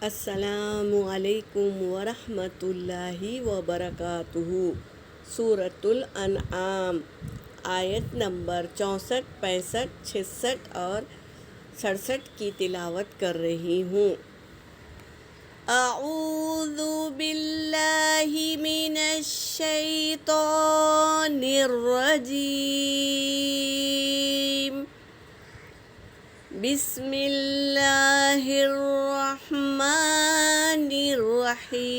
السلام علیکم ورحمۃ اللہ وبرکاتہ۔ سورۃ الانعام، آیت نمبر 64، 65، 66 اور 67 کی تلاوت کر رہی ہوں۔ اعوذ باللہ من الشیطان الرجیم، بسم اللہ الرحمن الرحیم۔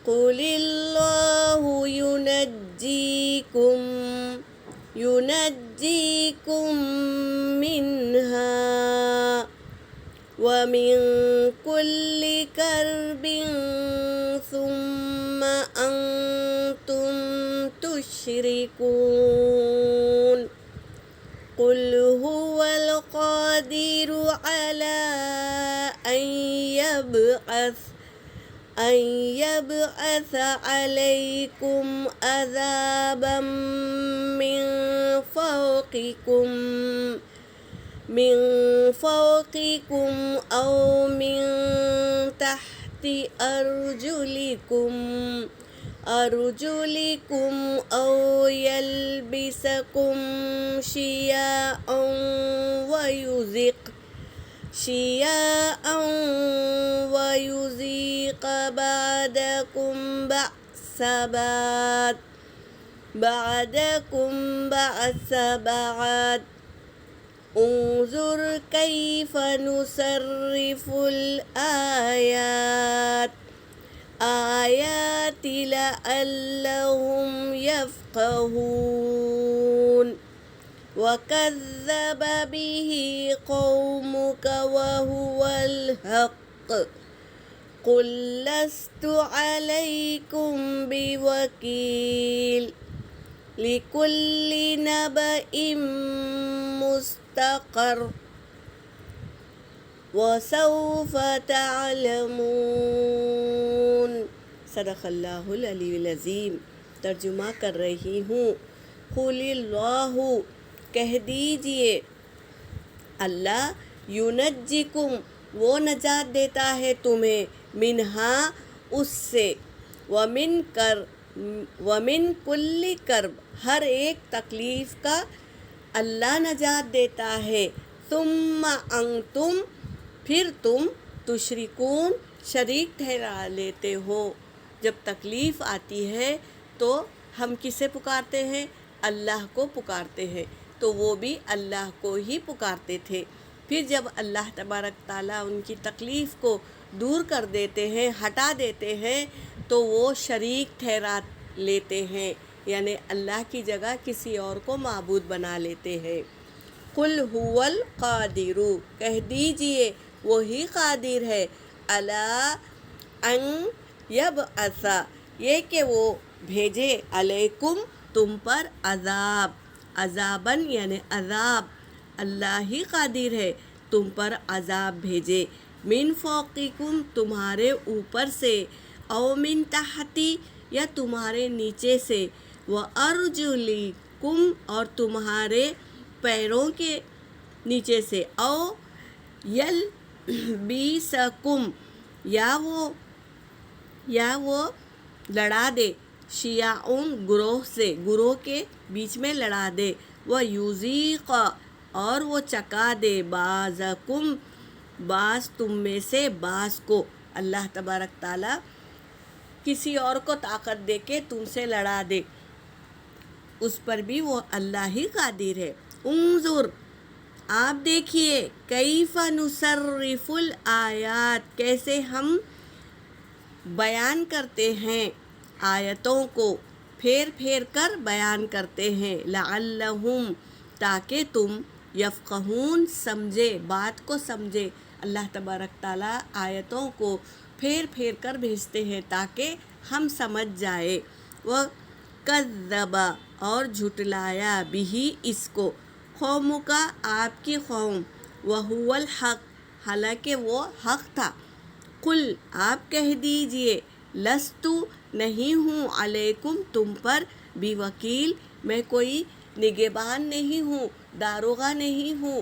قل اللہ ينجيكم منها ومن كل كرب ثم أنتم تشركون۔ قل هو القادر على أن يبعث عليكم عذابا من فوقكم أو من تحت أرجلكم أو يلبسكم شيعا ويذيق بعضكم بأس بعض۔ انظر كيف نصرف الآيات لعلهم يفقهون۔ وكذب به قومك وهو الحق، قل لست عليكم بوكيل، لكل نبأ مستقر وسوف تعلمون۔ صدق اللہ العلی العظیم۔ ترجمہ کر رہی ہوں۔ قل اللہ، کہہ دیجئے اللہ، ینجیکم، وہ نجات دیتا ہے تمہیں، منہا، اس سے، ومن کل کرب، ہر ایک تکلیف کا اللہ نجات دیتا ہے، ثم انتم، پھر تم، تشرکون، شریک ٹھہرا لیتے ہو۔ جب تکلیف آتی ہے تو ہم کسے پکارتے ہیں؟ اللہ کو پکارتے ہیں، تو وہ بھی اللہ کو ہی پکارتے تھے۔ پھر جب اللہ تبارک تعالیٰ ان کی تکلیف کو دور کر دیتے ہیں، ہٹا دیتے ہیں، تو وہ شریک ٹھہرا لیتے ہیں، یعنی اللہ کی جگہ کسی اور کو معبود بنا لیتے ہیں۔ قل هو القادر، کہہ دیجئے وہی قادر ہے، علی ان یبعث، یہ کہ وہ بھیجے، علیکم، تم پر، عذاباً یعنی عذاب، اللہ ہی قادر ہے تم پر عذاب بھیجے، من فوقکم، تمہارے اوپر سے، او من تحت، یا تمہارے نیچے سے، وارجلکم، اور تمہارے پیروں کے نیچے سے، او یلبسکم، یا وہ لڑا دے، شیعون، گروہ سے، گروہ کے بیچ میں لڑا دے، ویذیق، اور وہ چکا دے، بعضکم، بعض تم میں سے بعض کو۔ اللہ تبارک تعالیٰ کسی اور کو طاقت دے کے تم سے لڑا دے، اس پر بھی وہ اللہ ہی قادر ہے۔ انظر، آپ دیکھیے، کیف نصرف الآیات، کیسے ہم بیان کرتے ہیں آیتوں کو، پھیر پھیر کر بیان کرتے ہیں، لعلہم، تاکہ تم، یفقہون، سمجھے، بات کو سمجھے۔ اللہ تبارک تعالیٰ آیتوں کو پھیر پھیر کر بھیجتے ہیں تاکہ ہم سمجھ جائے۔ وَكَذَّبَ، اور جھٹلایا، بِهِ، اس کو، قوم کا، آپ کی قوم، وَهُوَ الْحَقُّ، حالانکہ وہ حق تھا۔ قل، آپ کہہ دیجئے، لستُ، نہیں ہوں، علیکم، تم پر، بوکیل، میں کوئی نگہبان نہیں ہوں، داروغہ نہیں ہوں،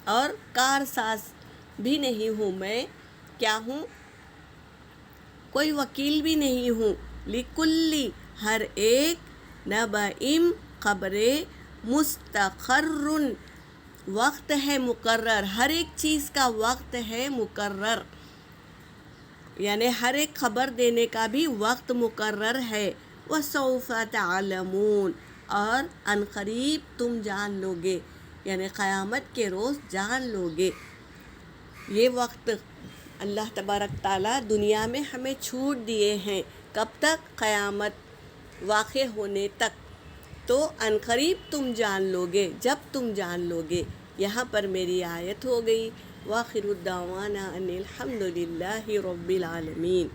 اور کار ساز بھی نہیں ہوں، میں کیا ہوں؟ کوئی وکیل بھی نہیں ہوں۔ لکلی ہر ایک، نبئم خبر، مستقر وقت ہے مقرر، ہر ایک چیز کا وقت ہے مقرر، یعنی ہر ایک خبر دینے کا بھی وقت مقرر ہے۔ وسوف تعلمون، اور عنقریب تم جان لوگے، یعنی قیامت کے روز جان لوگے۔ یہ وقت اللہ تبارک تعالیٰ دنیا میں ہمیں چھوٹ دیے ہیں، کب تک؟ قیامت واقع ہونے تک، تو عنقریب تم جان لوگے جب تم جان لوگے۔ یہاں پر میری آیت ہو گئی۔ وآخر الدعوانا ان الحمد للہ رب العالمین۔